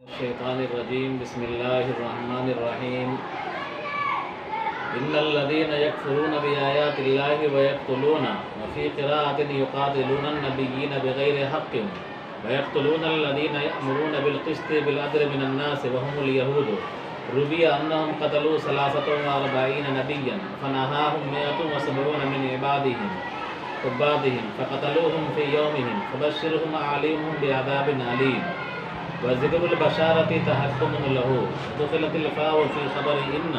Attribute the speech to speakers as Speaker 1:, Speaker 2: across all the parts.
Speaker 1: الشيطان الرجيم بسم الله الرحمن الرحيم إن الذين يكفرون بآيات الله ويقتلون وفي قراءة يقاتلون النبيين بغير حق ويقتلون الذين يأمرون بالقسط بالعدل من الناس وهم اليهود روي أنهم قتلوا 43 نبيا فنهاهم 170 من عبادهم فقتلوهم في يومهم فبشرهم أعلمهم بعذاب أليم وذكر البشارة تحكم له دخلت الفاء في خبر إن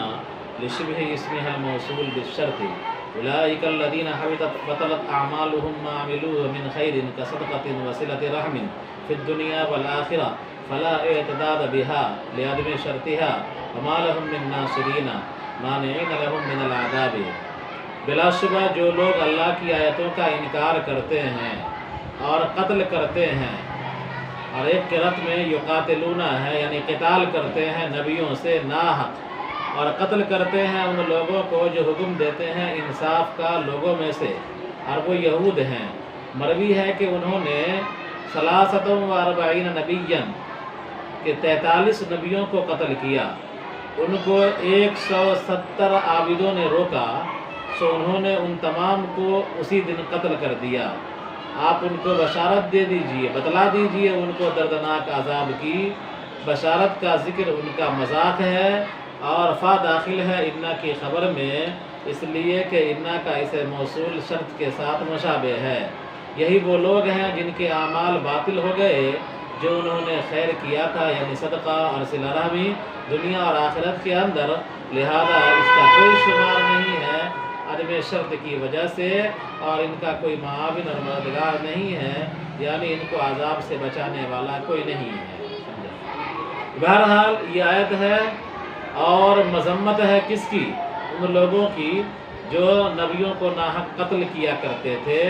Speaker 1: لشبه اسمها الموصول بالشرط أولئك الذين حبطت بطلت أعمالهم ما عملوه من خير كصدقة وصلة رحم في الدنيا والآخرة فلا اعتداد بها لعدم شرطها وما لهم من ناصرين مانعين لهم من العذاب۔ بلا شبہ جو لوگ اللہ کی آیتوں کا انکار کرتے ہیں اور قتل کرتے ہیں، اور ایک قرأت میں یقاتلون ہے یعنی قتال کرتے ہیں نبیوں سے ناحق، اور قتل کرتے ہیں ان لوگوں کو جو حکم دیتے ہیں انصاف کا لوگوں میں سے، اور وہ یہود ہیں۔ مروی ہے کہ انہوں نے 43 نبیًا کہ 43 نبیوں کو قتل کیا، ان کو 170 عابدوں نے روکا، سو انہوں نے ان تمام کو اسی دن قتل کر دیا۔ آپ ان کو بشارت دے دیجئے، بتلا دیجئے ان کو دردناک عذاب کی۔ بشارت کا ذکر ان کا مذاق ہے، اور فا داخل ہے انا کی خبر میں، اس لیے کہ انا کا اسے موصول شرط کے ساتھ مشابہ ہے۔ یہی وہ لوگ ہیں جن کے اعمال باطل ہو گئے جو انہوں نے خیر کیا تھا، یعنی صدقہ اور صلہ رحمی دنیا اور آخرت کے اندر، لہذا اس کا کوئی شمار نہیں ہے عدم شرط کی وجہ سے، اور ان کا کوئی معاون اور مددگار نہیں ہے، یعنی ان کو عذاب سے بچانے والا کوئی نہیں ہے۔ بہرحال یہ آیت ہے اور مذمت ہے کس کی؟ ان لوگوں کی جو نبیوں کو ناحق قتل کیا کرتے تھے۔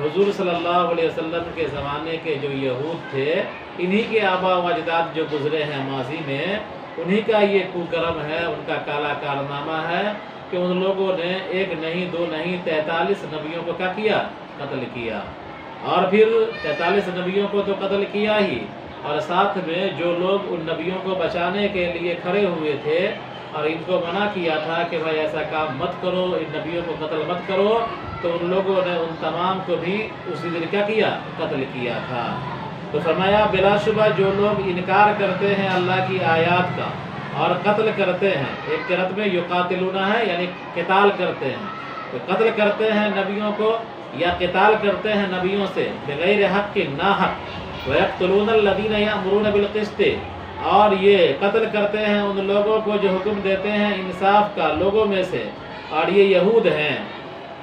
Speaker 1: حضور صلی اللہ علیہ وسلم کے زمانے کے جو یہود تھے، انہی کے آباء و اجداد جو گزرے ہیں ماضی میں، انہی کا یہ کوکرم ہے، ان کا کالا کارنامہ ہے کہ ان لوگوں نے ایک نہیں دو نہیں 43 نبیوں کو کیا کیا؟ قتل کیا۔ اور پھر 43 نبیوں کو تو قتل کیا ہی، اور ساتھ میں جو لوگ ان نبیوں کو بچانے کے لیے کھڑے ہوئے تھے اور ان کو منع کیا تھا کہ بھائی ایسا کام مت کرو، ان نبیوں کو قتل مت کرو، تو ان لوگوں نے ان تمام کو بھی اسی دن کیا کیا؟ قتل کیا تھا۔ تو فرمایا بلا شبہ جو لوگ انکار کرتے ہیں اللہ کی آیات کا اور قتل کرتے ہیں، ایک قرأت میں یقاتلون ہے یعنی قتال کرتے ہیں، تو قتل کرتے ہیں نبیوں کو یا قتال کرتے ہیں نبیوں سے بغیر حق ناحق، وَيَقْتُلُونَ الَّذِينَ يَأْمُرُونَ بِالْقِسْطِ، اور یہ قتل کرتے ہیں ان لوگوں کو جو حکم دیتے ہیں انصاف کا لوگوں میں سے، اور یہ یہود ہیں۔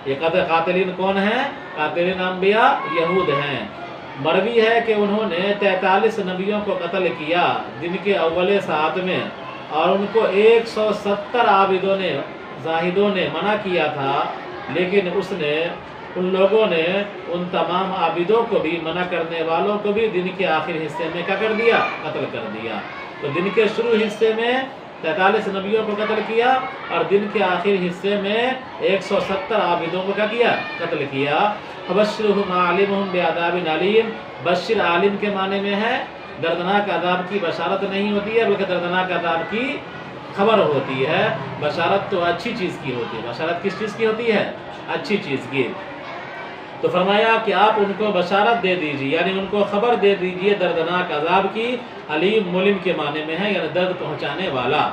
Speaker 1: یہ قاتلین کون ہیں؟ قاتلین انبیاء یہود ہیں۔ مروی ہے کہ انہوں نے 43 نبیوں کو قتل کیا دن کے اول ساعت میں، اور ان کو 170 عابدوں نے زاہدوں نے منع کیا تھا، لیکن ان لوگوں نے ان تمام عابدوں کو بھی، منع کرنے والوں کو بھی دن کے آخر حصے میں کیا کر دیا؟ قتل کر دیا۔ تو دن کے شروع حصے میں 43 نبیوں کو قتل کیا، اور دن کے آخر حصے میں 170 عابدوں کو کیا کیا؟ قتل کیا۔ فبشرهم عالمهم بعذاب علیم، بشر عالم کے معنی میں ہے دردناک عذاب کی بشارت نہیں ہوتی ہے، بلکہ دردناک عذاب کی خبر ہوتی ہے۔ بشارت تو اچھی چیز کی ہوتی ہے۔ بشارت کس چیز کی ہوتی ہے؟ اچھی چیز کی۔ تو فرمایا کہ آپ ان کو بشارت دے دیجیے، یعنی ان کو خبر دے دیجیے دردناک عذاب کی۔ علیم ملم کے معنی میں ہے، یعنی درد پہنچانے والا۔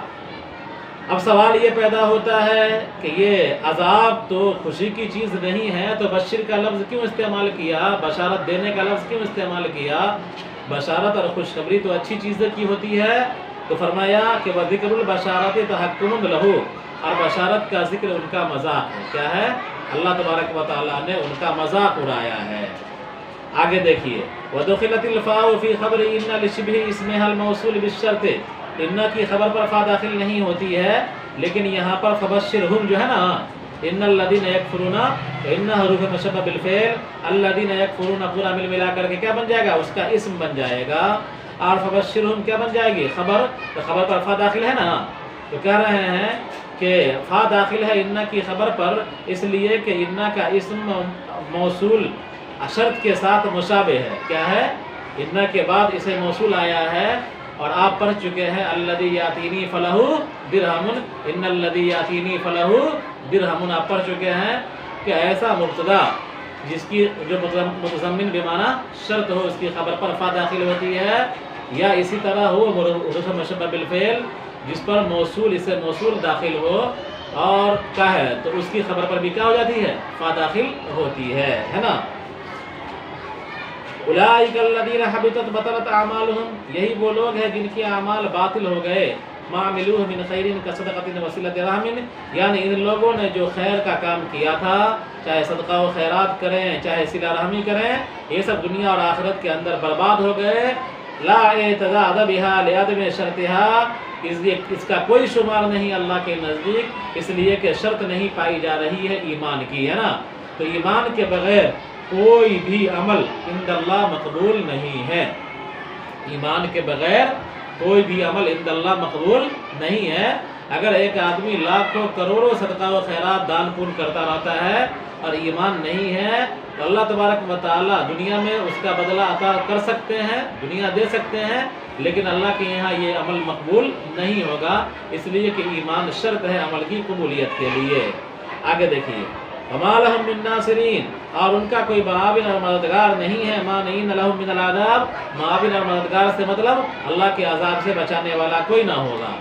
Speaker 1: اب سوال یہ پیدا ہوتا ہے کہ یہ عذاب تو خوشی کی چیز نہیں ہے، تو بشر کا لفظ کیوں استعمال کیا؟ بشارت دینے کا لفظ کیوں استعمال کیا؟ بشارت اور خوشخبری تو اچھی چیز کی ہوتی ہے۔ تو فرمایا کہ وَذِكْرُ الْبَشَارَةِ تَحَكُّمٌ لَهُ، اور بشارت کا ذکر ان کا مذاق ہے۔ کیا ہے؟ اللہ تبارک و تعالیٰ نے ان کا مذاق اڑایا ہے۔ آگے دیکھیے وَدُخِلَتِ الْفَاءُ فِي خَبْرِ إِنَّ لِشِبْهِ اسْمِهَا الْمَوْصُولِ بِالشَّرْطِ، ان کی خبر پر فا داخل نہیں ہوتی ہے، لیکن یہاں پر فبشرہم جو ہے نا، ان الذین یکفرون، ان حروف مشبہ بالفعل، الذین یکفرون پورا مل ملا کر کے کیا بن جائے گا؟ اس کا اسم بن جائے گا، اور فبشرہم کیا بن جائے گی؟ خبر۔ تو خبر پر فا داخل ہے نا، تو کہہ رہے ہیں کہ فا داخل ہے ان کی خبر پر، اس لیے کہ ان کا اسم موصول شرط کے ساتھ مشابہ ہے۔ کیا ہے؟ ان کے بعد اسے موصول آیا ہے اور آپ پڑھ چکے ہیں الذی یاتینی فلہ درہم، ان الذی یاتینی فلہ درہم، آپ پڑھ چکے ہیں کہ ایسا مبتدا جس کی جو متضمن بمعنی شرط ہو، اس کی خبر پر فا داخل ہوتی ہے، یا اسی طرح ہو حروف مشبہ بالفعل جس پر موصول اسے موصول داخل ہو اور کیا ہے تو اس کی خبر پر بھی کیا ہو جاتی ہے، فا داخل ہوتی ہے نا۔ اولئک الذین حبطت بطلت اعمالهم، یہی وہ لوگ ہیں جن کے اعمال باطل ہو گئے، ما عملوه من خیر کصدقۃ وصلۃ رحم، یعنی ان لوگوں نے جو خیر کا کام کیا تھا، چاہے صدقہ و خیرات کریں چاہے صلہ رحمی کریں، یہ سب دنیا اور آخرت کے اندر برباد ہو گئے۔ لا اعتداد بها لعدم شرطها، اس کا کوئی شمار نہیں اللہ کے نزدیک، اس لیے کہ شرط نہیں پائی جا رہی ہے ایمان کی، ہے نا۔ تو ایمان کے بغیر کوئی بھی عمل عند اللہ مقبول نہیں ہے، ایمان کے بغیر کوئی بھی عمل عند اللہ مقبول نہیں ہے۔ اگر ایک آدمی لاکھوں کروڑوں صدقہ و خیرات دان پون کرتا رہتا ہے اور ایمان نہیں ہے تو اللہ تبارک و تعالیٰ دنیا میں اس کا بدلہ عطا کر سکتے ہیں، دنیا دے سکتے ہیں، لیکن اللہ کے یہاں یہ عمل مقبول نہیں ہوگا، اس لیے کہ ایمان شرط ہے عمل کی قبولیت کے لیے۔ آگے دیکھیے، وَمَا لَهُم مِّن نَاصِرِينَ، اور ان کا کوئی معاون اور مددگار نہیں ہے، مَانِعِينَ لَهُم مِّنَ الْعَذَابِ، معاون اور مددگار سے مطلب اللہ کے عذاب سے بچانے والا کوئی نہ ہوگا۔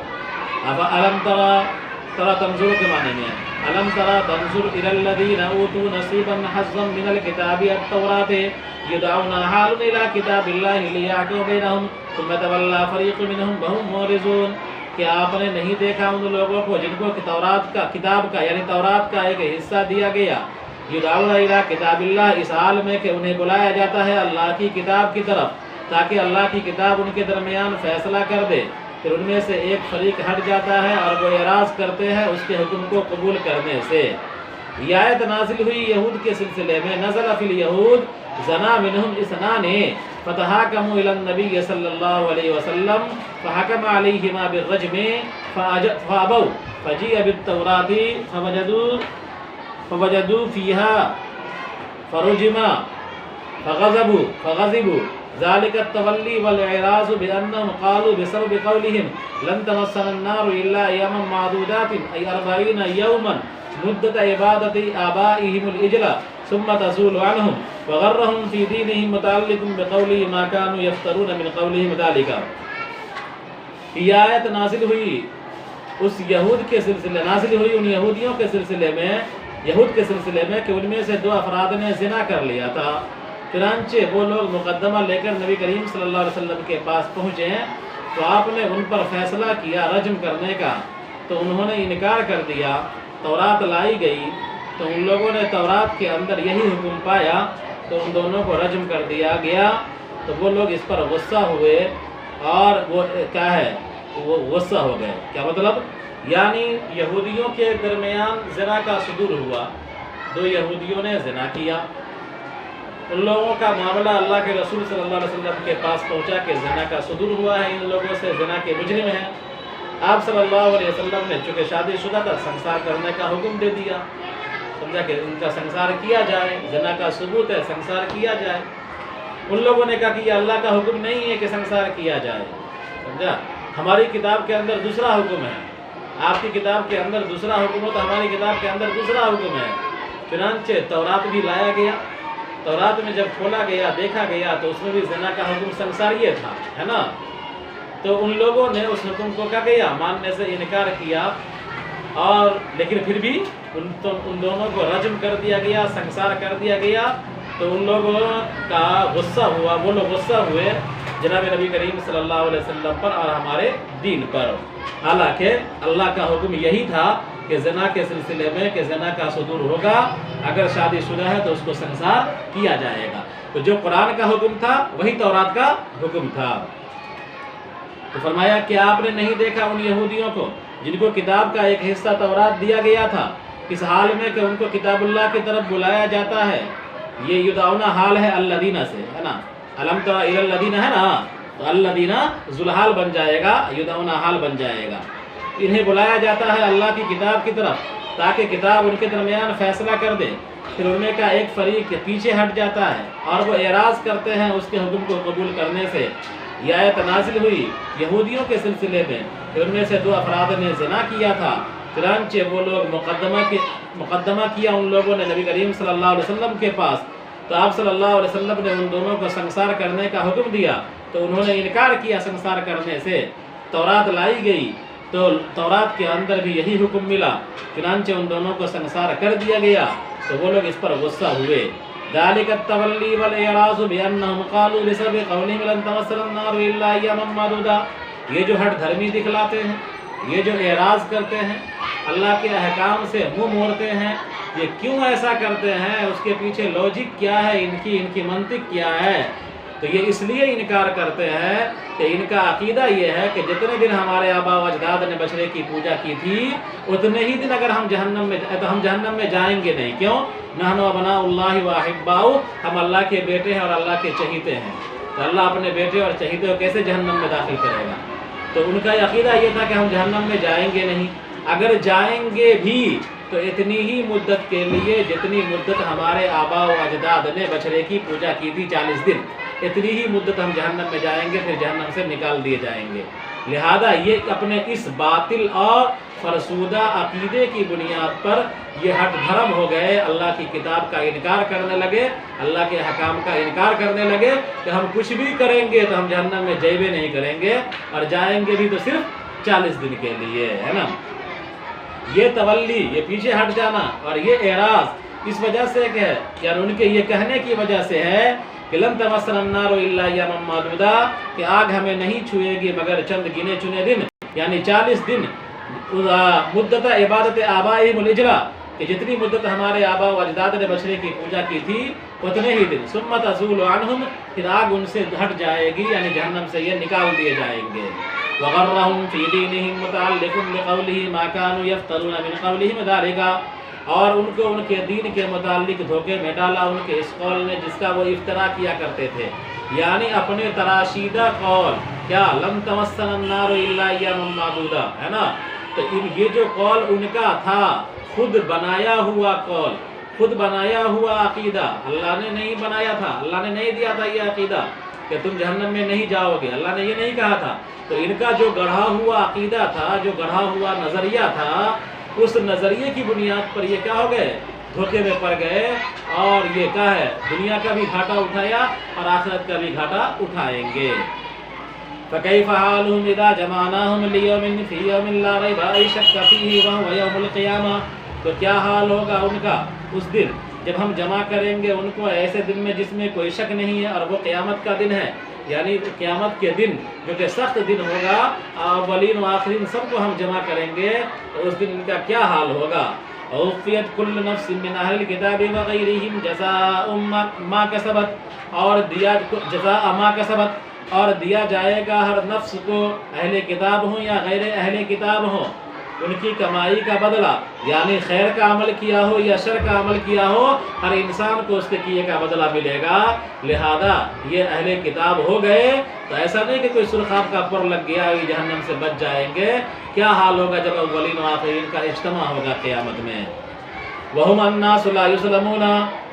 Speaker 1: أَلَمْ تَرَ تنظر کے معنی میں أَلَمْ تَرَ تنظر إِلَى الَّذِينَ أُوتُوا نَصِيبًا حَظًّا مِّنَ الْكِتَابِ التَّوْرَاةِ يُدْعَوْنَ حَالٌ إِلَى كِتَابِ اللَّهِ لِيَحْكُمَ بَيْنَهُمْ ثُمَّ تَوَلَّىٰ فَرِيقٌ مِّنْهُمْ وَهُمْ مُعْرِضُونَ، کہ آپ نے نہیں دیکھا ان لوگوں کو جن کو تورات کا کتاب کا یعنی تورات کا ایک حصہ دیا گیا، یدعون الی کتاب اللہ، اس حال میں کہ انہیں بلایا جاتا ہے اللہ کی کتاب کی طرف تاکہ اللہ کی کتاب ان کے درمیان فیصلہ کر دے، پھر ان میں سے ایک فریق ہٹ جاتا ہے اور وہ اعراض کرتے ہیں اس کے حکم کو قبول کرنے سے۔ یہ آیت نازل ہوئی یہود کے سلسلے میں، نزل فی الیہود زنا منہم اثنان فتحاکموا الی النبی صلی اللہ علیہ وسلم فحکم علیہما بالرجم فابوا فجیء بالتوراۃ فوجدوا فیہا فرجما فغضبوا ذلك التولي والإعراض بأنهم قالوا بسبب قولهم لن تمسنا النار إلا أياما معدودات أي 40 يوما مدة عبادة آبائهم الإجلة ثم تزول عنهم وغرهم في دينهم متعلق بقوله ما كانوا يفترون من قولهم ذلك۔ یہ آیت نازل ہوئی اس یہود کے سلسلے نازل ہوئی ان یہودیوں کے سلسلے میں، یہود کے سلسلے میں کہ ان میں سے دو افراد نے زنا کر لیا تھا، چنانچہ وہ لوگ مقدمہ لے کر نبی کریم صلی اللہ علیہ وسلم کے پاس پہنچے تو آپ نے ان پر فیصلہ کیا رجم کرنے کا، تو انہوں نے انکار کر دیا۔ تورات لائی گئی تو ان لوگوں نے تورات کے اندر یہی حکم پایا تو ان دونوں کو رجم کر دیا گیا، تو وہ لوگ اس پر غصہ ہوئے اور وہ کیا ہے وہ غصہ ہو گئے۔ کیا مطلب؟ یعنی یہودیوں کے درمیان زنا کا صدور ہوا، دو یہودیوں نے زنا کیا، ان لوگوں کا معاملہ اللہ کے رسول صلی اللہ علیہ وسلم کے پاس پہنچا کہ زنا کا صدور ہوا ہے، ان لوگوں سے زنا کے مجرم ہیں۔ آپ صلی اللہ علیہ وسلم نے چونکہ شادی شدہ تھا سنسار کرنے کا حکم دے دیا، سمجھا کہ ان کا سنسار کیا جائے، زنا کا ثبوت ہے سنسار کیا جائے۔ ان لوگوں نے کہا کہ یہ اللہ کا حکم نہیں ہے کہ سنسار کیا جائے، سمجھا، ہماری کتاب کے اندر دوسرا حکم ہے، آپ کی کتاب کے اندر دوسرا حکم ہو تو ہماری کتاب کے اندر دوسرا حکم ہے۔ چنانچہ تورات بھی لایا گیا، تورات میں جب کھولا گیا دیکھا گیا تو اس میں بھی زنا کا حکم سنساریہ تھا، ہے نا۔ تو ان لوگوں نے اس حکم کو کیا کیا، ماننے سے انکار کیا، اور لیکن پھر بھی ان دونوں کو رجم کر دیا گیا، سنسار کر دیا گیا۔ تو ان لوگوں کا غصہ ہوا، وہ لوگ غصہ ہوئے جناب نبی کریم صلی اللہ علیہ وسلم پر اور ہمارے دین پر، حالانکہ اللہ کا حکم یہی تھا کہ زنا کے سلسلے میں کہ زنا کا صدور ہوگا، اگر شادی شدہ ہے تو اس کو سنسار کیا جائے گا۔ تو جو قرآن کا حکم تھا وہی تورات کا حکم تھا۔ تو فرمایا کہ آپ نے نہیں دیکھا ان یہودیوں کو جن کو کتاب کا ایک حصہ تورات دیا گیا تھا، اس حال میں کہ ان کو کتاب اللہ کی طرف بلایا جاتا ہے۔ یہ یدعونا حال ہے الذین سے، ہے نا، الم تر الی الذین ہے نا، تو الذین ذوالحال بن جائے گا، یدعونا حال بن جائے گا۔ انہیں بلایا جاتا ہے اللہ کی کتاب کی طرف تاکہ کتاب ان کے درمیان فیصلہ کر دے، پھر ان میں کا ایک فریق پیچھے ہٹ جاتا ہے اور وہ اعراض کرتے ہیں اس کے حکم کو قبول کرنے سے، یہ آیت نازل ہوئی یہودیوں کے سلسلے میں کہ ان میں سے 2 افراد نے زنا کیا تھا، چنانچہ وہ لوگ مقدمہ کیا ان لوگوں نے نبی کریم صلی اللہ علیہ وسلم کے پاس، تو آپ صلی اللہ علیہ وسلم نے ان دونوں کو سنسار کرنے کا حکم دیا، تو انہوں نے انکار کیا سنسار کرنے سے۔ تورات لائی گئی تو تورات کے اندر بھی یہی حکم ملا، چنانچہ ان دونوں کو سنسار کر دیا گیا، تو وہ لوگ اس پر غصہ ہوئے۔ ذالک التولی والاعراض بانہم قالوا بسبب قولہم لن تمسنا النار الا ایاما معدودا، یہ جو ہٹ دھرمی دکھلاتے ہیں، یہ جو اعراض کرتے ہیں، اللہ کے احکام سے منہ موڑتے ہیں، یہ کیوں ایسا کرتے ہیں؟ اس کے پیچھے لوجک کیا ہے، ان کی منطق کیا ہے؟ تو یہ اس لیے انکار کرتے ہیں کہ ان کا عقیدہ یہ ہے کہ جتنے دن ہمارے آبا و اجداد نے بچڑے کی پوجا کی تھی، اتنے ہی دن اگر ہم جہنم میں جائیں گے نہیں۔ کیوں؟ نحن ابناء اللہ و احباؤہ، ہم اللہ کے بیٹے ہیں اور اللہ کے چہیتے ہیں، تو اللہ اپنے بیٹے اور چہیتے کو کیسے جہنم میں داخل کرے گا؟ تو ان کا عقیدہ یہ تھا کہ ہم جہنم میں جائیں گے نہیں، اگر جائیں گے بھی تو اتنی ہی مدت کے لیے جتنی مدت ہمارے آبا و اجداد نے بچڑے کی پوجا کی تھی، 40 دن، اتنی ہی مدت ہم جہنم میں جائیں گے، پھر جہنم سے نکال دیے جائیں گے۔ لہذا یہ اپنے اس باطل اور فرسودہ عقیدے کی بنیاد پر یہ ہٹ دھرم ہو گئے، اللہ کی کتاب کا انکار کرنے لگے، اللہ کے حکام کا انکار کرنے لگے کہ ہم کچھ بھی کریں گے تو ہم جہنم میں جیبے نہیں کریں گے، اور جائیں گے بھی تو صرف 40 دن کے لیے، ہے نا۔ یہ تولی، یہ پیچھے ہٹ جانا اور یہ اعراض اس وجہ سے کہ یعنی ان کے یہ کہنے کی وجہ سے ہے کہ لن تمسنا النار الا ایاما معدودا، کہ آگ ہمیں نہیں چھوئے گی مگر چند گنے چنے دن، یعنی 40 دن مدت عبادت آبائہم الاجرا، کہ جتنی مدت ہمارے آبا و اجداد نے بچڑے کی پوجا کی تھی اتنے ہی دن، ثم تزول عنہم، پھر آگ ان سے ہٹ جائے گی، یعنی جہنم سے یہ نکال دیے جائیں گے۔ وغرہم فی دینہم متعلق بقولہ ما کانوا یفترون من قولہم ذالک، اور ان کو ان کے دین کے متعلق دھوکے میں ڈالا ان کے اس قول نے جس کا وہ افترا کیا کرتے تھے، یعنی اپنے تراشیدہ قول، کیا لن تمسنا النار الا ایاما معدودا، ہے نا۔ تو یہ جو قول ان کا تھا، خود بنایا ہوا قول، خود بنایا ہوا عقیدہ، اللہ نے نہیں بنایا تھا، اللہ نے نہیں دیا تھا یہ عقیدہ کہ تم جہنم میں نہیں جاؤ گے، اللہ نے یہ نہیں کہا تھا۔ تو ان کا جو گڑھا ہوا عقیدہ تھا، جو گڑھا ہوا نظریہ تھا، اس نظریے کی بنیاد پر یہ کیا ہو گئے؟ دھوکے میں پڑ گئے، اور یہ کیا ہے؟ دنیا کا بھی گھاٹا اٹھایا اور آخرت کا بھی گھاٹا اٹھائیں گے۔ فَكَيْفَ حَالُهُمْ إِذَا جَمَعْنَاهُمْ لِيَوْمٍ فِي يَوْمٍ لَا رَيْبَ شَكَّ فِيهِ وَهُوَ يَوْمُ الْقِيَامَةِ، تو کیا حال ہوگا ان کا اس دن جب ہم جمع کریں گے ان کو ایسے دن میں جس میں کوئی شک نہیں ہے، اور وہ قیامت کا دن ہے، یعنی قیامت کے دن جو کہ سخت دن ہوگا، اولین و آخرین سب کو ہم جمع کریں گے، تو اس دن ان کا کیا حال ہوگا؟ وَوَفِّيَتْ كُلُّ نَفْسٍ مِّنْ أَهْلِ الْكِتَابِ وَغَيْرِهِمْ جَزَاءً مَا كَسَبَتْ، اور دیا جزاء ما کسبت، اور دیا جائے گا ہر نفس کو، اہل کتاب ہوں یا غیر اہل کتاب ہوں، ان کی کمائی کا بدلہ، یعنی خیر کا عمل کیا ہو یا شر کا عمل کیا ہو، ہر انسان کو اس کے کیے کا بدلہ ملے گا۔ لہذا یہ اہل کتاب ہو گئے تو ایسا نہیں کہ کوئی سرخاب کا پر لگ گیا یہ جہنم سے بچ جائیں گے۔ کیا حال ہوگا جب اولین و آخرین کا اجتماع ہوگا قیامت میں؟ وَهُمْ النَّاسُ لَا يُظْلَمُونَ،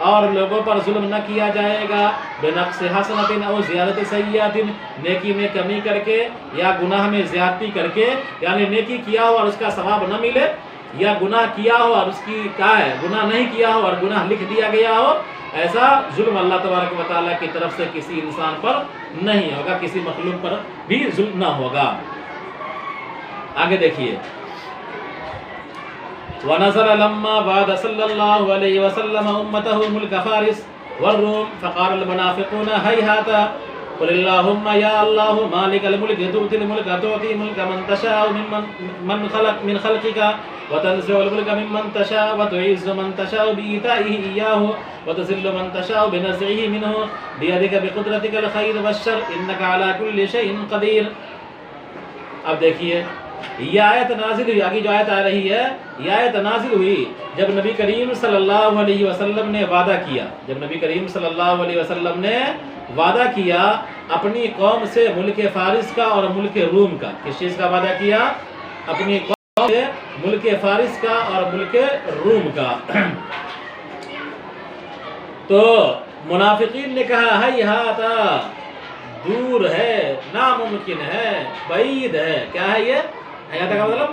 Speaker 1: اور لوگوں پر ظلم نہ کیا جائے گا، بِنَقْصِ حَسَنَةٍ أَوْ زِيَادَةِ سَيِّئَةٍ، نیکی میں کمی کر کے یا گناہ میں زیادتی کر کے، یعنی نیکی کیا ہو اور اس کا ثواب نہ ملے، یا گناہ کیا ہو اور اس کی کیا ہے گناہ نہیں کیا ہو اور گناہ لکھ دیا گیا ہو، ایسا ظلم اللہ تبارک و تعالیٰ کی طرف سے کسی انسان پر نہیں ہوگا، کسی مخلوق پر بھی ظلم نہ ہوگا۔ آگے دیکھیے، وَنَزَلَ لَمَّا بَعَدَ صَلَّى اللَّهُ عَلَيْهِ وَسَلَّمَ أُمَّتَهُ مُلْكَ فَارِسَ وَالرُّومِ فَقَالَ الْمُنَافِقُونَ هَيْهَاتَ قُلِ اللَّهُمَّ يَا اللَّهُ مَالِكَ الْمُلْكِ تُؤْتِي الْمُلْكَ تُعْطِي مُلْكَ مَنْ تَشَاءُ مِنْ خَلْقِكَ وَتَنزِعُ الْمُلْكَ مِمَّنْ تَشَاءُ وَتُعِزُّ مَنْ تَشَاءُ بِإِيتَائِهِ إِيَّاهُ وَتُذِلُّ مَنْ تَشَاءُ بِنَزْعِهِ مِنْهُ بِيَدِكَ بِقُدْرَتِكَ الْخَيْرَ وَالشَّرَّ إِنَّكَ عَلَى كُلِّ شَيْءٍ قَدِيرٌ۔ اب دیکھیے، یہ آیت نازل ہوئی، آگے جو آیت آ رہی ہے، یہ آیت نازل ہوئی جب نبی کریم صلی اللہ علیہ وسلم نے وعدہ کیا، جب نبی کریم صلی اللہ علیہ وسلم نے وعدہ کیا اپنی قوم سے ملک فارس کا اور ملک روم کا۔ کس چیز کا وعدہ کیا؟ اپنی قوم سے ملک فارس کا اور ملک روم کا۔ تو منافقین نے کہا ہیہاتا، دور ہے، ناممکن ہے، بعید ہے. کیا ہے یہ حیات کا مطلب؟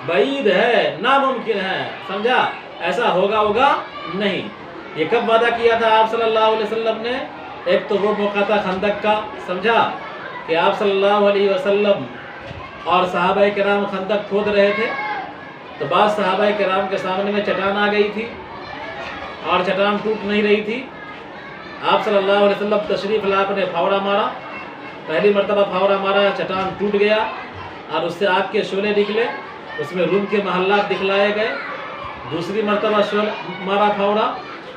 Speaker 1: بعید ہے، ناممکن ہے. سمجھا؟ ایسا ہوگا نہیں. یہ کب وعدہ کیا تھا آپ صلی اللہ علیہ وسلم نے؟ ایک تو وہ موقع تھا خندق کا، سمجھا، کہ آپ صلی اللہ علیہ وسلم اور صحابہ کرام خندق کھود رہے تھے، تو بعض صحابہ کرام کے سامنے میں چٹان آ گئی تھی اور چٹان ٹوٹ نہیں رہی تھی. آپ صلی اللہ علیہ وسلم تشریف لا اپنے پھاوڑا مارا، پہلی مرتبہ پھاوڑا مارا، چٹان ٹوٹ گیا اور اس سے آگ کے شعلے نکلے، اس میں روم کے محلات دکھلائے گئے. دوسری مرتبہ مارا پھاوڑا،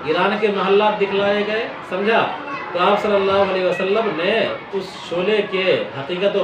Speaker 1: ایران کے محلات دکھلائے گئے. سمجھا؟ تو آپ صلی اللہ علیہ وسلم نے اس شعلے کے حقیقت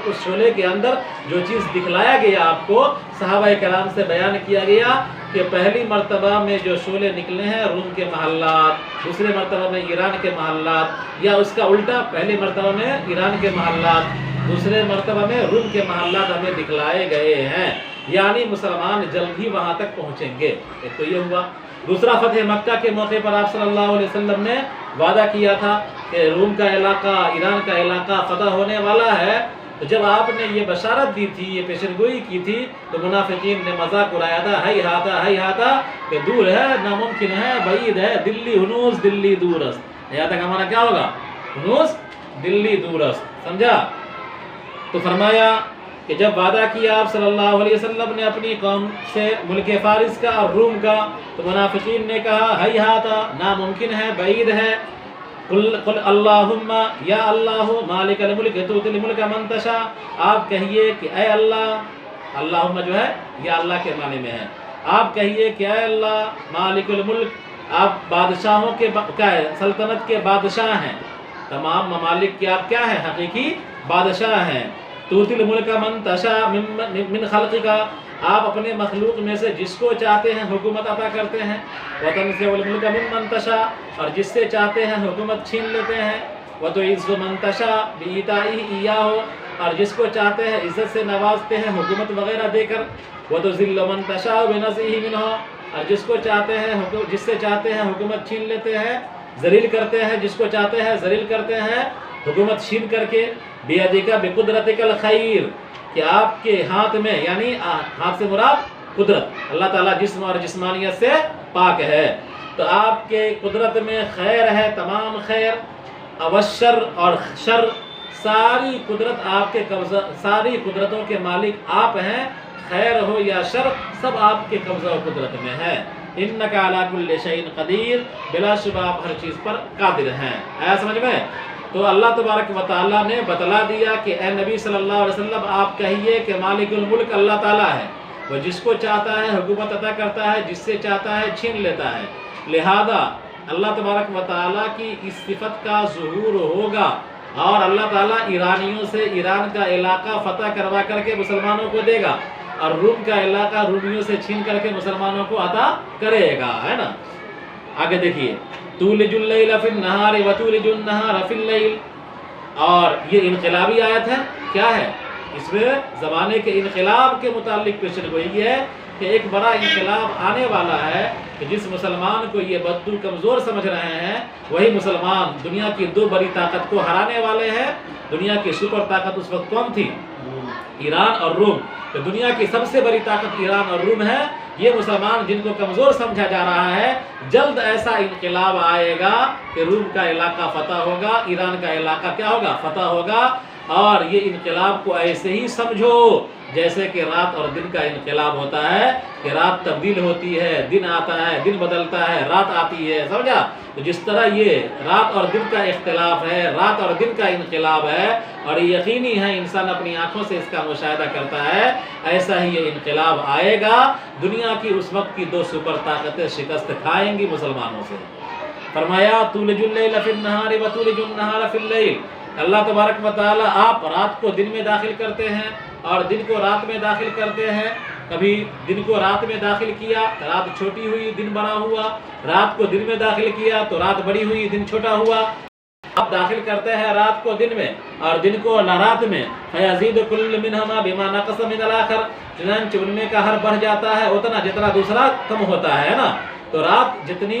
Speaker 1: اس شعلے کے اندر جو چیز دکھلایا گیا آپ کو، صحابہ کرام سے بیان کیا گیا کہ پہلی مرتبہ میں جو شعلے نکلے ہیں روم کے محلات، دوسرے مرتبہ میں ایران کے محلات، یا اس کا الٹا، پہلی مرتبہ میں ایران کے محلات، دوسرے مرتبہ میں روم کے محلات ہمیں دکھلائے گئے ہیں. یعنی مسلمان جلد ہی وہاں تک پہنچیں گے. ایک تو یہ ہوا. دوسرا، فتح مکہ کے موقع پر آپ صلی اللہ علیہ وسلم نے وعدہ کیا تھا کہ روم کا علاقہ، ایران کا علاقہ فتح ہونے والا ہے. تو جب آپ نے یہ بشارت دی تھی، یہ پیشن گوئی کی تھی، تو منافقین نے مذاق اڑایا تھا، ہی ہاتا کہ دور ہے، ناممکن ہے، بعید ہے، دلی ہنوز دلی دورست. ہیاتا کا معنی کیا ہوگا؟ ہنوز دلی دورست. سمجھا؟ تو فرمایا کہ جب وعدہ کیا آپ صلی اللہ علیہ وسلم نے اپنی قوم سے، ملک فارس کا اور روم کا، تو منافقین نے کہا ہی ہاتا، ناممکن ہے، بعید ہے. قل اللہم، یا اللہ، مالک الملک تؤتی الملک من تشاء. آپ کہیے کہ اے اللہ، اللہم جو ہے یا اللہ کے معنی میں ہے، آپ کہیے کہ اے اللہ مالک الملک، آپ بادشاہوں کے کیا ہے؟ سلطنت کے بادشاہ ہیں، تمام ممالک کے آپ کیا ہیں؟ حقیقی بادشاہ ہیں. تؤتی الملک من تشاء من خلقک، آپ اپنے مخلوق میں سے جس کو چاہتے ہیں حکومت عطا کرتے ہیں. وتنزع الملک ممن تشاء، اور جس سے چاہتے ہیں حکومت چھین لیتے ہیں. وتعز من تشاء بإیتائہ ایاہ، اور جس کو چاہتے ہیں عزت سے نوازتے ہیں حکومت وغیرہ دے کر. وتذل من تشاء بنزعہ منہ، اور جس کو چاہتے ہیں جس سے چاہتے ہیں حکومت چھین لیتے ہیں، ذلیل کرتے ہیں، جس کو چاہتے ہیں ذلیل کرتے ہیں حکومت چھین کر کے. بیدک بقدرتک الخیر، کہ آپ کے ہاتھ میں، یعنی ہاتھ سے مراد قدرت، اللہ تعالیٰ جسم اور جسمانیت سے پاک ہے، تو آپ کے قدرت میں خیر ہے، تمام خیر. اوشر، اور شر، ساری قدرت آپ کے قبضہ، ساری قدرتوں کے مالک آپ ہیں، خیر ہو یا شر سب آپ کے قبضہ و قدرت میں ہے. انک علی کل شیء قدیر، بلا شبہ آپ ہر چیز پر قادر ہیں. آیا سمجھ میں؟ تو اللہ تبارک و تعالیٰ نے بتلا دیا کہ اے نبی صلی اللہ علیہ وسلم آپ کہیے کہ مالک الملک اللہ تعالیٰ ہے، وہ جس کو چاہتا ہے حکومت عطا کرتا ہے، جس سے چاہتا ہے چھین لیتا ہے. لہذا اللہ تبارک و تعالیٰ کی اس صفت کا ظہور ہوگا، اور اللہ تعالیٰ ایرانیوں سے ایران کا علاقہ فتح کروا کر کے مسلمانوں کو دے گا، اور روم کا علاقہ رومیوں سے چھین کر کے مسلمانوں کو عطا کرے گا. ہے نا؟ آگے دیکھیے، تولج اللیل فی النہار وتولج النہار فی اللیل، اور یہ انقلابی آیت ہے. کیا ہے؟ اس میں زمانے کے انقلاب کے متعلق پیشن گوئی ہے کہ ایک بڑا انقلاب آنے والا ہے، کہ جس مسلمان کو یہ بدو کمزور سمجھ رہے ہیں، وہی مسلمان دنیا کی دو بڑی طاقت کو ہرانے والے ہیں. دنیا کی سپر طاقت اس وقت کون تھی؟ ایران اور روم. تو دنیا کی سب سے بڑی طاقت ایران اور روم ہے. یہ مسلمان جن کو کمزور سمجھا جا رہا ہے، جلد ایسا انقلاب آئے گا کہ روم کا علاقہ فتح ہوگا، ایران کا علاقہ کیا ہوگا؟ فتح ہوگا. اور یہ انقلاب کو ایسے ہی سمجھو جیسے کہ رات اور دن کا انقلاب ہوتا ہے، کہ رات تبدیل ہوتی ہے، دن آتا ہے، دن بدلتا ہے، رات آتی ہے. سمجھا؟ تو جس طرح یہ رات اور دن کا اختلاف ہے، رات اور دن کا انقلاب ہے، اور یقینی ہے انسان اپنی آنکھوں سے اس کا مشاہدہ کرتا ہے، ایسا ہی یہ انقلاب آئے گا. دنیا کی اس وقت کی دو سپر طاقتیں شکست کھائیں گی مسلمانوں سے. فرمایا تولج اللیل فی النہار وتولج النہار فی اللیل، اللہ تبارک و تعالیٰ آپ رات کو دن میں داخل کرتے ہیں اور دن کو رات میں داخل کرتے ہیں. کبھی دن کو رات میں داخل کیا، رات چھوٹی ہوئی، دن بڑا ہوا. رات کو دن میں داخل کیا تو رات بڑی ہوئی، دن چھوٹا ہوا. آپ داخل کرتے ہیں رات کو دن میں اور دن کو رات میں. فیزید کل منہما بما نقص من الآخر، چنانچہ ان میں کا ہر بڑھ جاتا ہے اتنا جتنا دوسرا کم ہوتا ہے نا. تو رات جتنی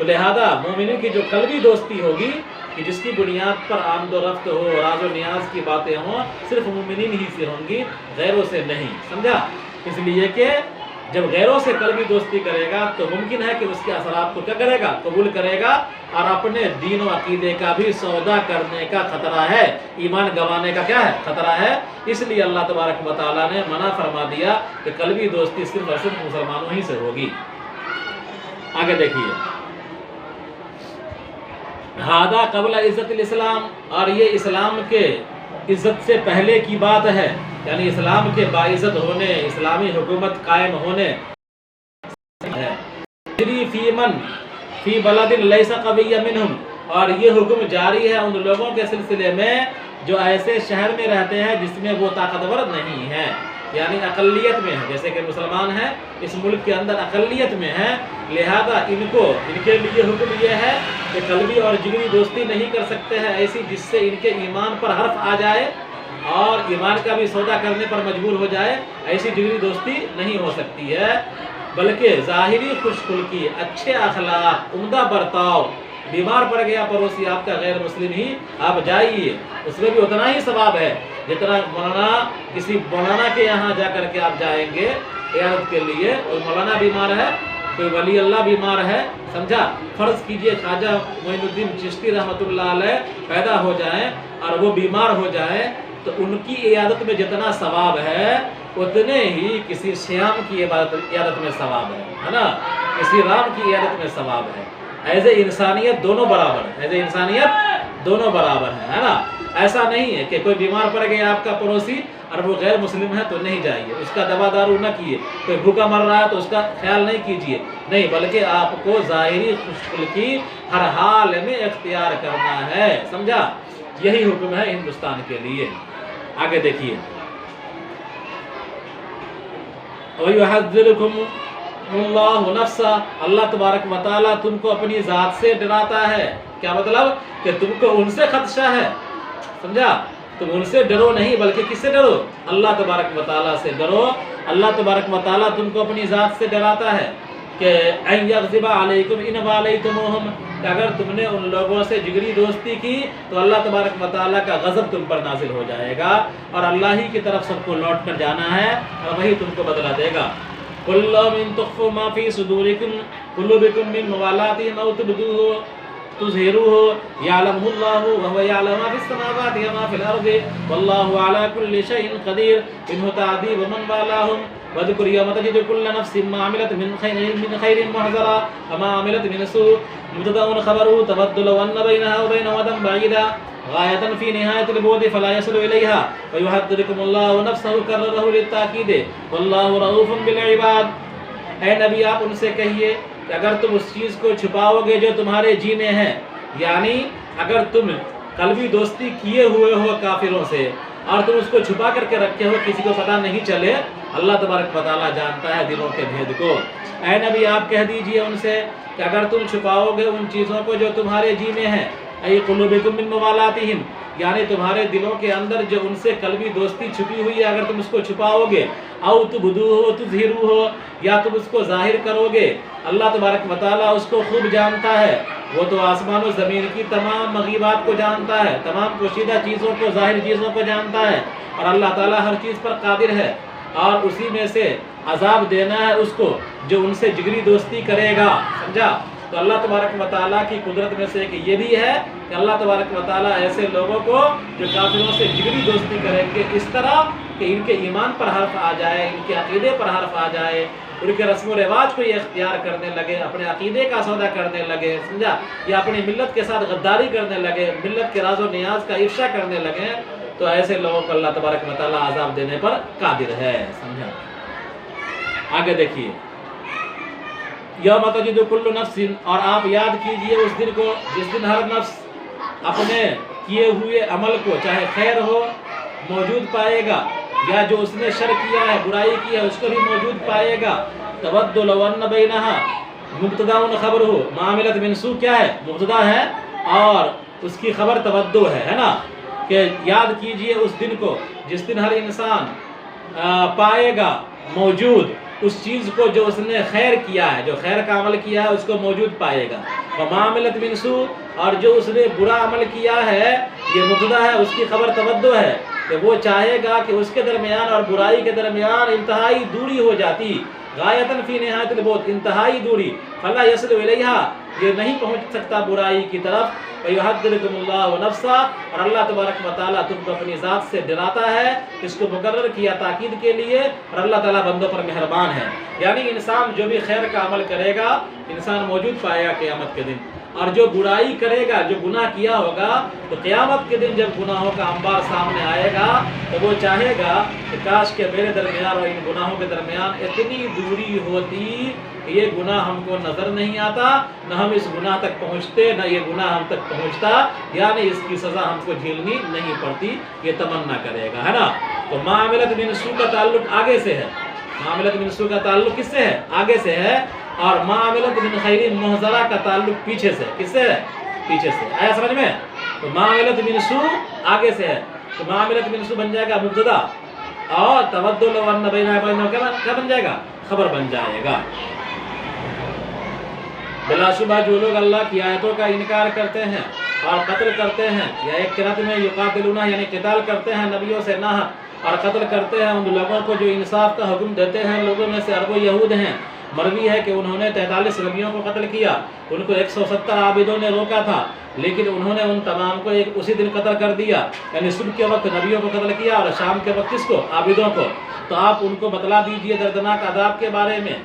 Speaker 1: تو لہذا مومنین کی جو قلبی دوستی ہوگی کہ جس کی بنیاد پر آمد و رفت ہو، راز و نیاز کی باتیں ہوں، صرف مومنین ہی سے ہوں گی، غیروں سے نہیں، سمجھا؟ اس لیے کہ جب غیروں سے قلبی دوستی کرے گا تو ممکن ہے کہ اس کے اثرات کو کیا کرے گا؟ قبول کرے گا، اور اپنے دین و عقیدے کا بھی سودا کرنے کا خطرہ ہے، ایمان گنوانے کا کیا ہے؟ خطرہ ہے۔ اس لیے اللہ تبارک و تعالیٰ نے منع فرما دیا کہ قلبی دوستی صرف اور صرف مسلمانوں ہی سے ہوگی۔ آگے دیکھیے، ہادہ قبل عزت الاسلام، اور یہ اسلام کے عزت سے پہلے کی بات ہے، یعنی اسلام کے باعزت ہونے، اسلامی حکومت قائم ہونے ہے۔ فی بلد لیس قوی منہم، اور یہ حکم جاری ہے ان لوگوں کے سلسلے میں جو ایسے شہر میں رہتے ہیں جس میں وہ طاقتور نہیں ہے، یعنی اقلیت میں ہے، جیسے کہ مسلمان ہیں اس ملک کے اندر اقلیت میں ہیں، لہذا ان کے لیے حکم یہ ہے کہ قلبی اور جگری دوستی نہیں کر سکتے ہیں ایسی جس سے ان کے ایمان پر حرف آ جائے اور ایمان کا بھی سودا کرنے پر مجبور ہو جائے، ایسی جگری دوستی نہیں ہو سکتی ہے، بلکہ ظاہری خوش خلقی، اچھے اخلاق، عمدہ برتاؤ، بیمار پڑ گیا پڑوسی آپ کا غیر مسلم ہی، آپ جائیے، اس میں بھی اتنا ہی ثواب ہے جتنا کسی مولانا کے یہاں جا کر کے آپ جائیں گے عیادت کے لیے، کوئی مولانا بیمار ہے، کوئی ولی اللہ بیمار ہے، سمجھا؟ فرض کیجئے خواجہ معین الدین چشتی رحمۃ اللہ علیہ پیدا ہو جائیں اور وہ بیمار ہو جائیں، تو ان کی عیادت میں جتنا ثواب ہے اتنے ہی کسی شیام کی عیادت میں ثواب ہے نا، کسی رام کی عیادت میں ثواب ہے۔ ایز اے انسانیت دونوں برابر ہے، ایز اے انسانیت دونوں برابر ہے نا۔ ایسا نہیں ہے کہ کوئی بیمار پڑ گیا آپ کا پڑوسی اور وہ غیر مسلم ہے تو نہیں جائیے، اس کا دوا دارو نہ کیے، کوئی بھوکا مر رہا ہے تو اس کا خیال نہیں کیجیے، نہیں، بلکہ آپ کو ظاہری خوشخلقی ہر حال میں اختیار کرنا ہے، سمجھا؟ یہی حکم ہے ہندوستان کے لیے۔ آگے دیکھیے، وَيُحَذِّرُكُمُ اللَّهُ نَفْسَهُ، اللہ تبارک و تعالیٰ تم کو اپنی ذات سے ڈراتا ہے۔ کیا مطلب؟ کہ تم کو ان سے خدشہ ہے، سمجھا؟ تم ان سے ڈرو نہیں بلکہ کس سے ڈرو؟ اللہ تبارک و تعالیٰ سے ڈرو۔ اللہ تبارک و تعالیٰ تم کو اپنی ذات سے ڈراتا ہے کہ اَن يَغْضِبَ عَلَيْكُمْ إِنْ وَالَيْتُمُوهُمْ، کہ اگر تم نے ان لوگوں سے جگری دوستی کی تو اللہ تبارک و تعالیٰ کا غضب تم پر نازل ہو جائے گا، اور اللہ ہی کی طرف سب کو لوٹ کر جانا ہے اور وہی تم کو بدلہ دے گا۔ قُلْ لَوْ مِن تُخْفُوا مَا فِي صُدُورِكُمْ قُلُوبِكُم مِّن مُوَالَاتِهِمْ أَوْ تُبْدُوهُ تُظْهِرُوهُ يَعْلَمُهُ اللَّهُ وَهُوَ يَعْلَمُ مَا فِي السَّمَاوَاتِ وَمَا فِي الْأَرْضِ وَاللَّهُ عَلَى كُلِّ شَيْءٍ قَدِيرٌ مِنْهُ تَعْذِيبُ مَنْ وَالَاهُمْ وَاذْكُرْ يَوْمَ تَجِدُ كُلُّ نَفْسٍ مَا عَمِلَتْ مِنْ خَيْرٍ مُحْضَرًا وَمَا عَمِلَتْ مِنْ سُوءٍ مُبْتَدَأٌ خَبَرُهُ تَبَدُّ لَوْ أَنَّ بَيْنَهَا وَبَيْنَهُ أَمَدًا بَعِيدًا غاية في نهاية البعد فلا يصل إليها ويحذركم الله نفسه كرره للتأكيد والله رؤوف بالعباد۔ اے نبی آپ ان سے کہیے کہ اگر تم اس چیز کو چھپاؤ گے جو تمہارے جی میں ہے، یعنی اگر تم قلبی دوستی کیے ہوئے ہو کافروں سے اور تم اس کو چھپا کر کے رکھے ہو کسی کو پتہ نہیں چلے، اللہ تبارک و تعالیٰ جانتا ہے دلوں کے بھید کو۔ اے نبی آپ کہہ دیجئے ان سے کہ اگر تم چھپاؤ گے ان چیزوں کو جو تمہارے جی میں ہے، اے قلوبکم من موالاتہم، یعنی تمہارے دلوں کے اندر جو ان سے قلبی دوستی چھپی ہوئی ہے اگر تم اس کو چھپاؤ گے، او تبدوہ تظہروہ، یا تم اس کو ظاہر کرو گے، اللہ تبارک و تعالیٰ اس کو خوب جانتا ہے، وہ تو آسمان و زمین کی تمام مغیبات کو جانتا ہے، تمام پوشیدہ چیزوں کو، ظاہر چیزوں کو جانتا ہے، اور اللہ تعالیٰ ہر چیز پر قادر ہے، اور اسی میں سے عذاب دینا ہے اس کو جو ان سے جگری دوستی کرے گا، سمجھا؟ تو اللہ تبارک و تعالیٰ کی قدرت میں سے ایک یہ بھی ہے کہ اللہ تبارک و تعالیٰ ایسے لوگوں کو جو کافروں سے جگری دوستی کریں گے اس طرح کہ ان کے ایمان پر حرف آ جائے، ان کے عقیدے پر حرف آ جائے، ان کے رسم و رواج کو یہ اختیار کرنے لگے، اپنے عقیدے کا سودا کرنے لگے، سمجھا؟ یا اپنی ملت کے ساتھ غداری کرنے لگے، ملت کے راز و نیاز کا افشا کرنے لگے، تو ایسے لوگوں کو اللہ تبارک و تعالیٰ عذاب دینے پر قادر ہے، سمجھا؟ آگے دیکھیے، یوم تجد کل نفس، اور آپ یاد کیجئے اس دن کو جس دن ہر نفس اپنے کیے ہوئے عمل کو چاہے خیر ہو موجود پائے گا، یا جو اس نے شر کیا ہے، برائی کی ہے، اس کو بھی موجود پائے گا۔ تود لو ان بینہا مبتدا خبر ہو، ما عملت من سوء کیا ہے؟ مبتدا ہے، اور اس کی خبر تودو ہے نا، کہ یاد کیجئے اس دن کو جس دن ہر انسان پائے گا موجود اس چیز کو جو اس نے خیر کیا ہے، جو خیر کا عمل کیا ہے اس کو موجود پائے گا۔ وما عملت من سوء، اور جو اس نے برا عمل کیا ہے یہ مبتدا ہے، اس کی خبر تبدو ہے کہ وہ چاہے گا کہ اس کے درمیان اور برائی کے درمیان انتہائی دوری ہو جاتی، غایتاً فی نہایت البعد، انتہائی دوری، فلا یصل الیہا، یہ نہیں پہنچ سکتا برائی کی طرف۔ وَيُحَذِّرُكُمُ اللَّهُ نَفْسَهُ، اور اللہ تبارک و تعالیٰ تم کو اپنی ذات سے ڈراتا ہے، اس کو مقرر کیا تاکید کے لیے، اور اللہ تعالیٰ بندوں پر مہربان ہے۔ یعنی انسان جو بھی خیر کا عمل کرے گا انسان موجود پائے گا قیامت کے دن، اور جو برائی کرے گا، جو گناہ کیا ہوگا، تو قیامت کے دن جب گناہوں کا انبار سامنے آئے گا تو وہ چاہے گا کہ کاش کہ میرے درمیان اور ان گناہوں کے درمیان اتنی دوری ہوتی کہ یہ گناہ ہم کو نظر نہیں آتا، نہ ہم اس گناہ تک پہنچتے، نہ یہ گناہ ہم تک پہنچتا، یعنی اس کی سزا ہم کو جھیلنی نہیں پڑتی، یہ تمنا کرے گا، ہے نا۔ تو ما عملت من سوء کا تعلق آگے سے ہے، ما عملت من سوء کا تعلق کس سے ہے؟ آگے سے ہے، اور ما عملت من خیر محضرہ کا تعلق پیچھے سے، کس سے ہے؟ پیچھے سے، آیا سمجھ میں؟ تو ما عملت من سوء آگے سے ہے، تو ما عملت من سوء بن جائے گا مبتدا، اور تبدل ون بینہ کیا بن جائے گا؟ خبر بن جائے گا۔ بلا شبہ جو لوگ اللہ کی آیتوں کا انکار کرتے ہیں اور قتل کرتے ہیں، یا ایک قرأت میں یقاتلون یعنی قتال کرتے ہیں نبیوں سے ناحق، اور قتل کرتے ہیں ان لوگوں کو جو انصاف کا حکم دیتے ہیں، لوگوں میں سے عرب و یہود ہیں۔ مروی ہے کہ انہوں نے 43 نبیوں کو قتل کیا، ان کو 170 عابدوں نے روکا تھا، لیکن انہوں نے ان تمام کو اسی دن قتل کر دیا، یعنی صبح کے وقت نبیوں کو قتل کیا اور شام کے وقت کس کو؟ عابدوں کو۔ تو آپ ان کو بتلا دیجئے دردناک عذاب کے بارے میں،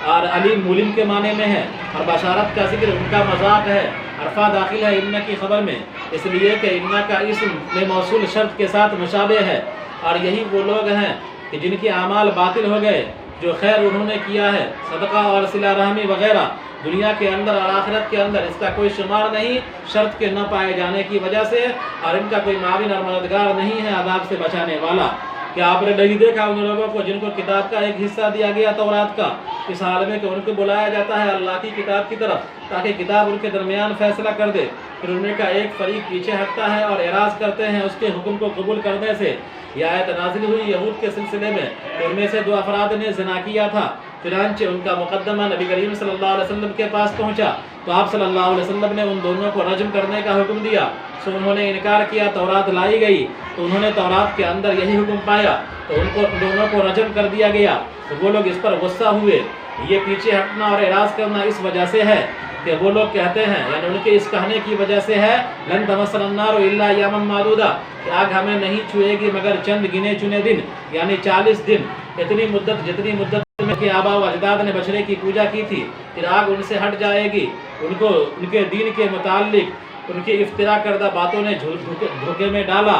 Speaker 1: اور علیم ملم کے معنی میں ہے، اور بشارت کا ذکر ان کا مذاق ہے، عرفہ داخل ہے ان کی خبر میں، اس لیے کہ ان کا اسم میں موصول شرط کے ساتھ مشابہ ہے، اور یہی وہ لوگ ہیں کہ جن کے اعمال باطل ہو گئے، جو خیر انہوں نے کیا ہے، صدقہ اور صلہ رحمی وغیرہ، دنیا کے اندر اور آخرت کے اندر اس کا کوئی شمار نہیں، شرط کے نہ پائے جانے کی وجہ سے، اور ان کا کوئی معاون اور مددگار نہیں ہے عذاب سے بچانے والا۔ کیا آپ نے نہیں دیکھا ان لوگوں کو جن کو کتاب کا ایک حصہ دیا گیا تورات کا، اس حال میں کہ ان کو بلایا جاتا ہے اللہ کی کتاب کی طرف تاکہ کتاب ان کے درمیان فیصلہ کر دے، پھر ان کا ایک فریق پیچھے ہٹتا ہے اور اعراض کرتے ہیں اس کے حکم کو قبول کرنے سے۔ یہ آیت نازل ہوئی یہود کے سلسلے میں، ان میں سے 2 افراد نے زنا کیا تھا، چنانچہ ان کا مقدمہ نبی کریم صلی اللہ علیہ وسلم کے پاس پہنچا تو آپ صلی اللہ علیہ وسلم نے ان دونوں کو رجم کرنے کا حکم دیا، سو انہوں نے انکار کیا، تورات لائی گئی تو انہوں نے تورات کے اندر یہی حکم پایا تو ان کو دونوں کو رجم کر دیا گیا، تو وہ لوگ اس پر غصہ ہوئے۔ یہ پیچھے ہٹنا اور اعراض کرنا اس وجہ سے ہے کہ وہ لوگ کہتے ہیں، یعنی ان کے اس کہنے کی وجہ سے ہے، لن تمسنا النار الا ایاما معدودہ، کہ آگ ہمیں نہیں چھوئے گی مگر چند گنے چنے دن، یعنی 40 دن، اتنی مدت جتنی مدت میں کہ آبا و اجداد نے بچڑے کی پوجا کی تھی، پھر آگ ان سے ہٹ جائے گی، ان کو ان کے دین کے متعلق ان کی افترا کردہ باتوں نے دھوکے میں ڈالا،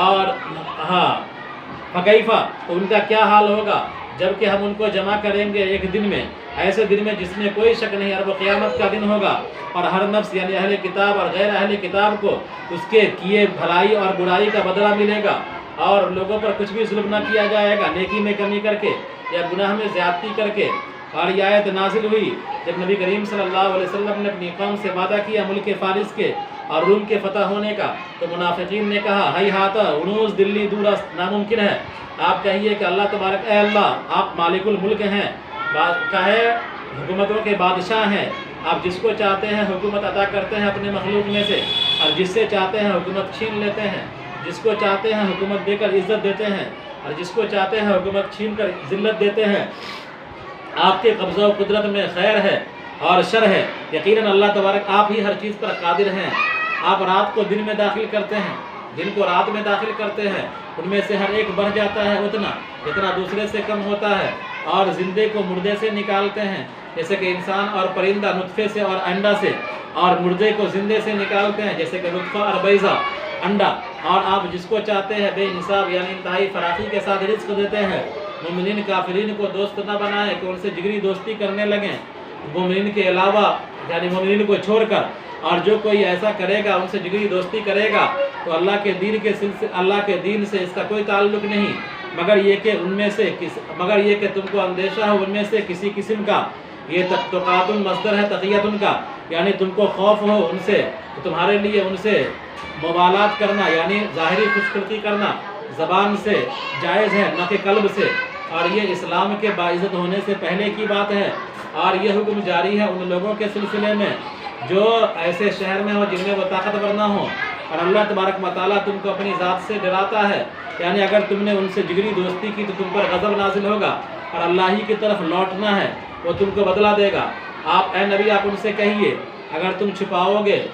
Speaker 1: اور فکیفہ، تو ان کا کیا حال ہوگا جبکہ ہم ان کو جمع کریں گے ایک دن میں، ایسے دن میں جس میں کوئی شک نہیں، اور وہ قیامت کا دن ہوگا، اور ہر نفس یعنی اہل کتاب اور غیر اہل کتاب کو اس کے کیے بھلائی اور برائی کا بدلہ ملے گا، اور لوگوں پر کچھ بھی ظلم نہ کیا جائے گا نیکی میں کمی کر کے یا گناہ میں زیادتی کر کے۔ اور یہ آیت نازل ہوئی جب نبی کریم صلی اللہ علیہ وسلم نے اپنی قوم سے وعدہ کیا ملک فارس کے اور روم کے فتح ہونے کا، تو منافقین نے کہا ہائی ہاتھ انوز دلی دور ناممکن ہے، آپ کہیے کہ اللہ تبارک، اے اللہ آپ مالک الملک ہیں، کہے حکومتوں کے بادشاہ ہیں، آپ جس کو چاہتے ہیں حکومت عطا کرتے ہیں اپنے مخلوق میں سے، اور جس سے چاہتے ہیں حکومت چھین لیتے ہیں، جس کو چاہتے ہیں حکومت دے کر عزت دیتے ہیں، اور جس کو چاہتے ہیں حکومت چھین کر ذلت دیتے ہیں۔ آپ کے قبضہ و قدرت میں خیر ہے اور شر ہے، یقیناً اللہ تبارک آپ ہی ہر چیز پر قادر ہیں۔ آپ رات کو دن میں داخل کرتے ہیں، دن کو رات میں داخل کرتے ہیں، ان میں سے ہر ایک بڑھ جاتا ہے اتنا جتنا دوسرے سے کم ہوتا ہے، اور زندے کو مردے سے نکالتے ہیں، جیسے کہ انسان اور پرندہ نطفے سے اور انڈا سے، اور مردے کو زندے سے نکالتے ہیں جیسے کہ نطفہ اور بیضہ انڈا، اور آپ جس کو چاہتے ہیں بے حساب یعنی انتہائی فراخی کے ساتھ رزق دیتے ہیں۔ مومنین کافرین کو دوست نہ بنائیں کہ ان سے جگری دوستی کرنے لگیں، مومنین کے علاوہ یعنی مومنین کو چھوڑ کر، اور جو کوئی ایسا کرے گا ان سے جگری دوستی کرے گا تو اللہ کے دین سے اس کا کوئی تعلق نہیں، مگر یہ کہ تم کو اندیشہ ہو ان میں سے کسی قسم کا، یہ تقاۃ مصدر ہے تقیۃ کا، یعنی تم کو خوف ہو ان سے، تو تمہارے لیے ان سے موالات کرنا یعنی ظاہری خوش خلقی کرنا زبان سے جائز ہے نہ کہ قلب سے، اور یہ اسلام کے باعزت ہونے سے پہلے کی بات ہے، اور یہ حکم جاری ہے ان لوگوں کے سلسلے میں جو ایسے شہر میں ہو جن میں وہ طاقتور نہ ہو، اور اللہ تبارک و تعالیٰ تم کو اپنی ذات سے ڈراتا ہے، یعنی اگر تم نے ان سے جگری دوستی کی تو تم پر غضب نازل ہوگا، اور اللہ ہی کی طرف لوٹنا ہے، وہ تم کو بدلہ دے گا۔ آپ اے نبی آپ ان سے کہیے اگر تم چھپاؤ گے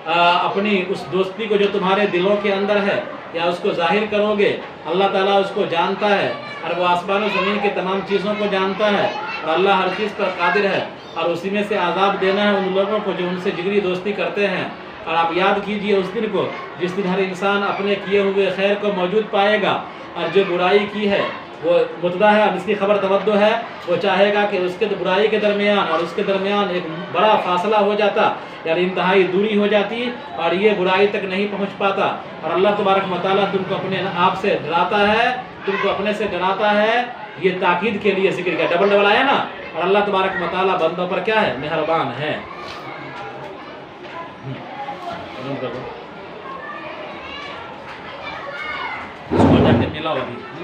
Speaker 1: اپنی اس دوستی کو جو تمہارے دلوں کے اندر ہے یا اس کو ظاہر کرو گے، اللہ تعالیٰ اس کو جانتا ہے، اور وہ آسمان و زمین کی تمام چیزوں کو جانتا ہے، اور اللہ ہر چیز پر قادر ہے، اور اسی میں سے عذاب دینا ہے ان لوگوں کو جو ان سے جگری دوستی کرتے ہیں۔ اور آپ یاد کیجئے اس دن کو جس دن ہر انسان اپنے کیے ہوئے خیر کو موجود پائے گا، اور جو برائی کی ہے وہ متدا ہے، اب اس کی خبر توجہ ہے، وہ چاہے گا کہ اس کے برائی کے درمیان اور اس کے درمیان ایک بڑا فاصلہ ہو جاتا، یعنی انتہائی دوری ہو جاتی، اور یہ برائی تک نہیں پہنچ پاتا۔ اور اللہ تبارک و تعالیٰ تم کو اپنے آپ سے ڈراتا ہے، تم کو اپنے سے ڈراتا ہے، یہ تاکید کے لیے ذکر کیا، ڈبل ڈبل آیا نا۔ اور اللہ تبارک و تعالیٰ بندوں پر کیا ہے؟ مہربان ہے۔ اس کو جا کے ملاؤ ابھی۔